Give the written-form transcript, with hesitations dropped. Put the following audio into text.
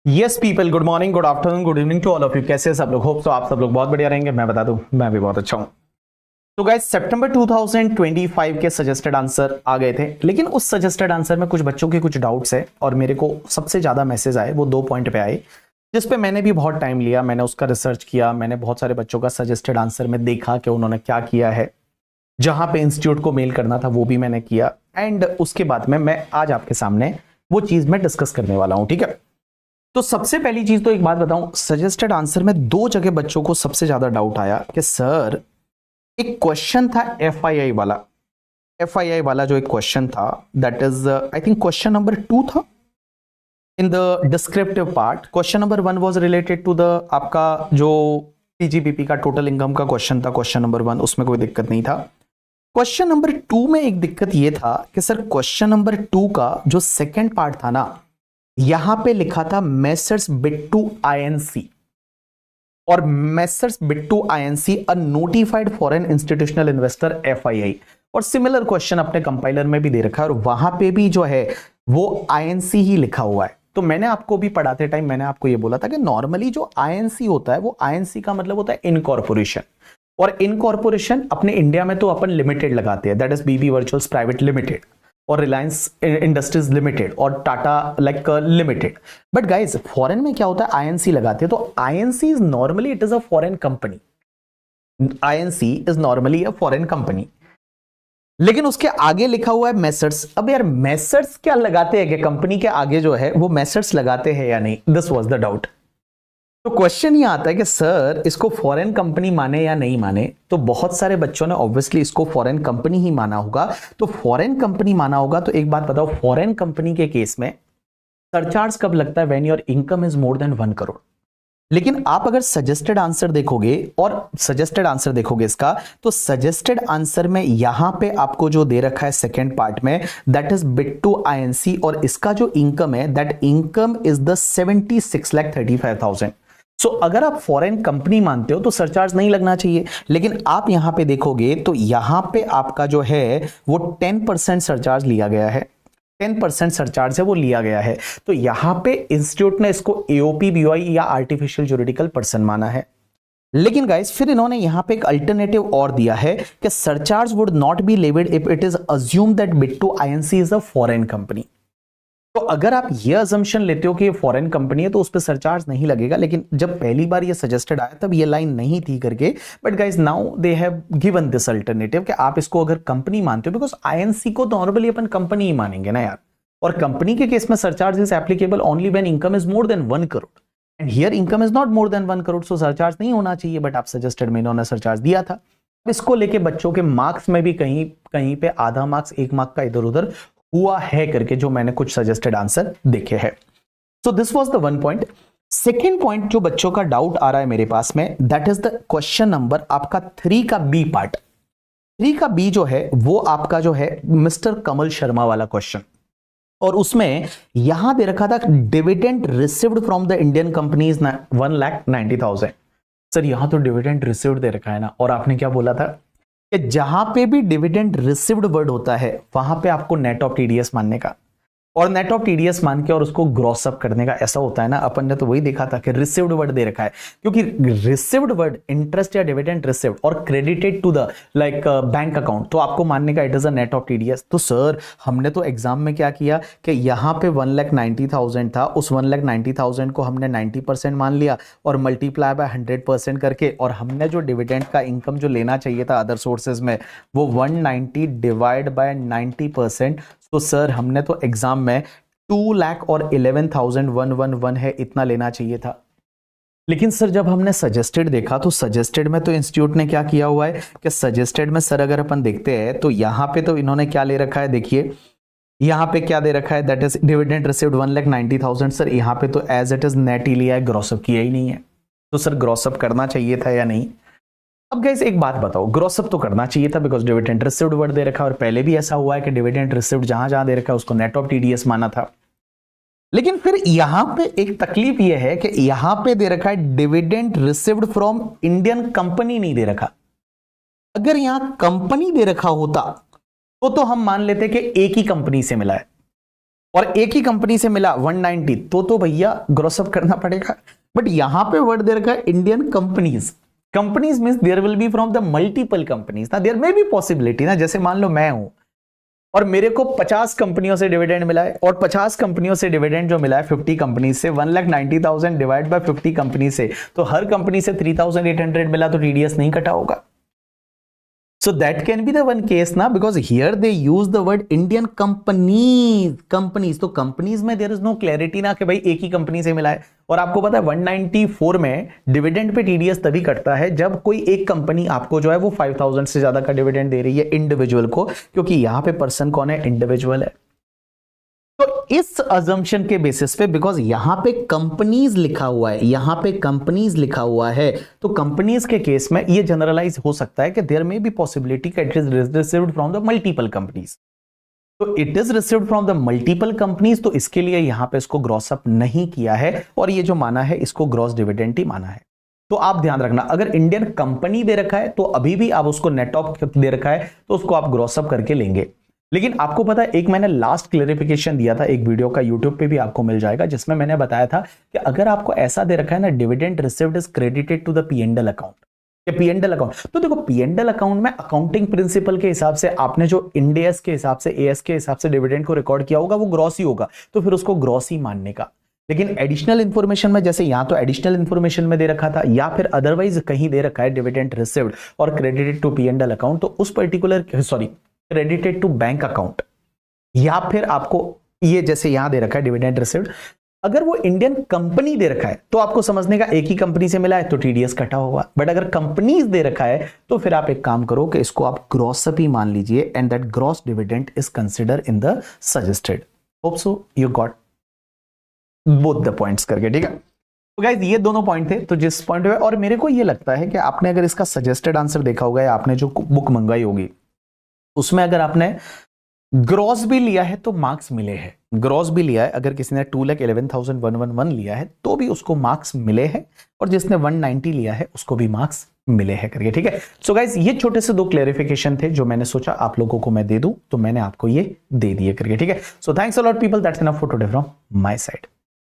Yes people, good morning, good afternoon, good evening to all of you. कैसे सब लोग? Hope तो आप सब लोग बहुत बढ़िया रहेंगे। मैं बता दूं, मैं भी बहुत अच्छा हूं। तो गाइस, सितंबर 2025 के सजेस्टेड आंसर आ गए थे, लेकिन उस सजेस्टेड आंसर में कुछ बच्चों के कुछ डाउट्स है और मेरे को सबसे ज्यादा मैसेज आए वो 2 पॉइंट पे आए, जिस पे मैंने भी बहुत टाइम लिया। मैंने उसका रिसर्च किया, मैंने बहुत सारे बच्चों का सजेस्टेड आंसर में देखा कि उन्होंने क्या किया है, जहां पे इंस्टीट्यूट को मेल करना था वो भी मैंने किया। एंड उसके बाद में मैं आज आपके सामने वो चीज मैं डिस्कस करने वाला हूं, ठीक है। तो सबसे पहली चीज तो एक बात बताऊं, सजेस्टेड आंसर में दो जगह बच्चों को सबसे ज्यादा डाउट आया कि सर, एक क्वेश्चन था एफआईआई वाला। एफआईआई वाला जो एक क्वेश्चन था, that is I think question number 2 था in the descriptive part. Question number 1 was related to the आपका जो पीजीबीपी का टोटल इनकम का क्वेश्चन था। क्वेश्चन नंबर 1 उसमें कोई दिक्कत नहीं था। क्वेश्चन नंबर 2 में एक दिक्कत ये था कि सर, क्वेश्चन नंबर 2 का जो सेकेंड पार्ट था ना, यहां पे लिखा था मेसर्स बिट्टू आईएनसी, और messrs Bittu INC a notified foreign institutional investor FII. और सिमिलर क्वेश्चन अपने कंपाइलर में भी दे रखा है और वहां पे भी जो है वो आईएनसी ही लिखा हुआ है। तो मैंने आपको भी पढ़ाते टाइम मैंने आपको ये बोला था कि नॉर्मली जो आईएनसी होता है वो आईएनसी का मतलब होता है इनकॉर्पोरेशन, और इनकॉर्पोरेशन अपने इंडिया में तो अपन लिमिटेड लगाते हैं, that is BB virtuals private limited और रिलायंस इंडस्ट्रीज लिमिटेड और Tata like limited. But guys, foreign में क्या होता है, आईएनसी लगाते हैं। तो INC is normally it is a foreign company. INC is normally a foreign company, लेकिन उसके आगे लिखा हुआ है मेसर्स। अब यार, मेसर्स क्या लगाते हैं कि कंपनी के आगे जो है वो मेसर्स लगाते हैं या नहीं, दिस वाज द डाउट। तो क्वेश्चन ये आता है कि सर, इसको फॉरेन कंपनी माने या नहीं माने। तो बहुत सारे बच्चों ने ऑब्वियसली इसको फॉरेन कंपनी ही माना होगा। तो फॉरेन कंपनी माना होगा तो एक बात बताओ, फॉरेन कंपनी के केस में सरचार्ज कब लगता है? When your income is more than 1 crore. लेकिन आप अगर सजेस्टेड आंसर देखोगे, और सजेस्टेड आंसर देखोगे इसका, तो सजेस्टेड आंसर में यहां पे आपको जो दे रखा है सेकेंड पार्ट में, दैट इज बिट्टू आईएनसी, और इसका जो इनकम है दैट इनकम इज द 76,35,000। सो अगर आप फॉरेन कंपनी मानते हो तो सरचार्ज नहीं लगना चाहिए। लेकिन आप यहां पे देखोगे तो यहां पे आपका जो है वो 10% सरचार्ज लिया गया है। 10% सरचार्ज है वो लिया गया है। तो यहां पे इंस्टीट्यूट ने इसको एओपी बीओआई या आर्टिफिशियल जुरिडिकल पर्सन माना है। लेकिन गाइस, फिर इन्होंने यहां पे एक अल्टरनेटिव और दिया है कि surcharge would not be levied if it is assume that Bittu INC is a foreign company. तो अगर आप ये अजम्पशन लेते हो कि ये फॉरेन कंपनी है तो उस पर सरचार्ज नहीं लगेगा। लेकिन जब पहली बार ये सजेस्टेड आया तब ये लाइन नहीं थी करके, but guys now they have given this alternative कि आप इसको अगर कंपनी मानते हो, बिकॉज आईएनसी को नॉर्मली अपन कंपनी ही मानेंगे ना यार, और कंपनी के केस में surcharge is applicable only when income is more than 1 crore, and here income is not more than 1 crore, so surcharge नहीं होना चाहिए। बट आप सजेस्टेड में इन्होंने सरचार्ज दिया था। इसको लेके बच्चों के मार्क्स में भी कहीं कहीं पे आधा मार्क्स, 1 मार्क का इधर उधर हुआ है करके जो मैंने कुछ सजेस्टेड आंसर देखे हैं। So this was the 1 point. Second point जो बच्चों का डाउट आ रहा है मेरे पास में, that is the question number आपका 3 का बी पार्ट। 3 का बी जो है वो आपका जो है मिस्टर कमल शर्मा वाला क्वेश्चन, और उसमें यहां दे रखा था dividend received from the Indian companies 1,90,000। Sir, यहां तो डिविडेंड रिसीव्ड दे रखा है ना, और आपने क्या बोला था कि जहां पे भी डिविडेंड रिसीव्ड वर्ड होता है वहां पे आपको नेट ऑफ टीडीएस मानने का, और नेट ऑफ टीडीएस मान के और उसको ग्रॉस अप करने का। ऐसा होता है ना, अपन ने तो वही देखा था कि रिसीव्ड वर्ड दे रखा है, क्योंकि रिसीव्ड वर्ड इंटरेस्ट या डिविडेंड रिसीव्ड और credited to the like bank account, तो आपको मानने का it is a net of TDS. तो सर, हमने तो एग्जाम में क्या किया कि यहां पे 1,90,000 था, उस 1,90,000 को हमने 90% मान लिया और मल्टीप्लाई बाय 100% करके, और हमने जो डिविडेंड का इनकम जो लेना चाहिए था अदर सोर्सेज में, वो 190 डिवाइड बाय 90%। तो सर, हमने तो एग्जाम में 2 लाख और 11,111 है, इतना लेना चाहिए था। लेकिन सर, जब हमने सजेस्टेड देखा तो सजेस्टेड में तो इंस्टीट्यूट ने क्या किया हुआ है कि सजेस्टेड में सर अगर अपन देखते हैं तो यहां पे तो इन्होंने क्या ले रखा है, देखिए यहां पे क्या दे रखा है, that is dividend received 1,90,000। Sir, यहां पे तो एज इट इज नेट ही लिया है, ग्रॉसअप किया ही नहीं है। तो सर, ग्रॉसअप करना चाहिए था या नहीं? अब गाइस एक बात बताओ, ग्रॉसअप तो करना चाहिए था बिकॉज डिविडेंड रिसीव्ड वर्ड दे रखा है, और पहले भी ऐसा हुआ है कि डिविडेंड रिसीव्ड जहां जहां दे रखा है उसको नेट ऑफ टीडीएस माना था। लेकिन फिर यहां पे एक तकलीफ यह है कि यहां पे दे रखा है dividend received from Indian company, नहीं दे रखा। अगर यहां कंपनी दे रखा होता तो हम मान लेते कि एक ही कंपनी से मिला है, और एक ही कंपनी से मिला 190, तो भैया ग्रॉस अप करना पड़ेगा। बट यहां पे वर्ड दे रखा है Indian companies. Companies means there will be from the multiple companies ना, देयर मे बी पॉसिबिलिटी ना, जैसे मान लो मैं हूं और मेरे को 50 कंपनियों से डिविडेंड मिला है, और 50 कंपनियों से डिविडेंड जो मिला है 50 कंपनी से, 1,90,000 डिवाइड बाय 50 कंपनी से, तो हर कंपनी से 3,800 मिला, तो टीडीएस नहीं कटा होगा। So that can be the one case ना, because here they use the word Indian companies, तो कंपनीज में there is no clarity ना कि भाई एक ही कंपनी से मिला है। और आपको पता है 194 में डिविडेंड पे टीडीएस तभी कटता है जब कोई एक कंपनी आपको जो है वो 5,000 से ज्यादा का डिविडेंड दे रही है इंडिविजुअल को, क्योंकि यहां पे पर्सन कौन है, इंडिविजुअल है। तो इस अजम्पशन के बेसिस पे, बिकॉज यहां पे कंपनीज लिखा हुआ है, यहां पे कंपनीज लिखा हुआ है, तो कंपनीज के केस में ये जनरलाइज हो सकता है कि देयर मे बी पॉसिबिलिटी कि it is received from the multiple companies. तो it is received from the multiple companies, तो इसके लिए यहां पे इसको ग्रॉस अप नहीं किया है, और ये जो माना है इसको ग्रॉस डिविडेंड ही माना है। तो आप ध्यान रखना, अगर इंडियन कंपनी दे रखा है तो अभी भी आप उसको नेट ऑफ दे रखा है तो उसको आप ग्रॉस अप करके लेंगे। लेकिन आपको पता है, एक मैंने लास्ट क्लेरिफिकेशन दिया था एक वीडियो का, यूट्यूब पे भी आपको मिल जाएगा, जिसमें मैंने बताया था कि अगर आपको ऐसा दे रखा है ना, dividend received is credited to the P&L account, P&L account, तो देखो पी&एल अकाउंट में अकाउंटिंग प्रिंसिपल के हिसाब से आपने जो इंड एस के हिसाब से, एएस के हिसाब से डिविडेंड को रिकॉर्ड किया होगा वो ग्रॉस ही होगा, तो फिर उसको ग्रॉस ही मानने का। लेकिन एडिशनल इंफॉर्मेशन में, जैसे यहां तो एडिशनल इंफॉर्मेशन में दे रखा था, या फिर अदरवाइज कहीं दे रखा है डिविडेंड रिसीव्ड और क्रेडिटेड टू पी&एल अकाउंट, तो उस particular credited to bank account, या फिर आपको ये जैसे यहां दे रखा है डिविडेंड रिसीव्ड, अगर वो इंडियन कंपनी दे रखा है तो आपको समझने का एक ही कंपनी से मिला है तो टीडीएस कटा होगा। बट अगर कंपनीज दे रखा है तो फिर आप एक काम करो कि इसको आप ग्रॉस अप ही मान लीजिए, and that gross dividend is consider in the suggested. Hope so you got both the points करके, ठीक है। तो गाइस ये दोनों पॉइंट थे, तो जिस पॉइंट पे, और मेरे को ये लगता है कि आपने अगर इसका सजेस्टेड आंसर देखा होगा या आपने जो बुक मंगाई होगी उसमें अगर आपने ग्रॉस भी लिया है तो मार्क्स मिले हैं। ग्रॉस भी लिया है, अगर किसी ने 2,11,111 लिया है तो भी उसको मार्क्स मिले हैं, और जिसने 190 लिया है उसको भी मार्क्स मिले हैं करके, ठीक है। सो गाइस ये छोटे से दो क्लेरिफिकेशन थे जो मैंने सोचा आप लोगों को मैं दे दूं, तो मैंने आपको ये दे दिए करके, ठीक है। So thanks a lot people, that's enough for today from my side.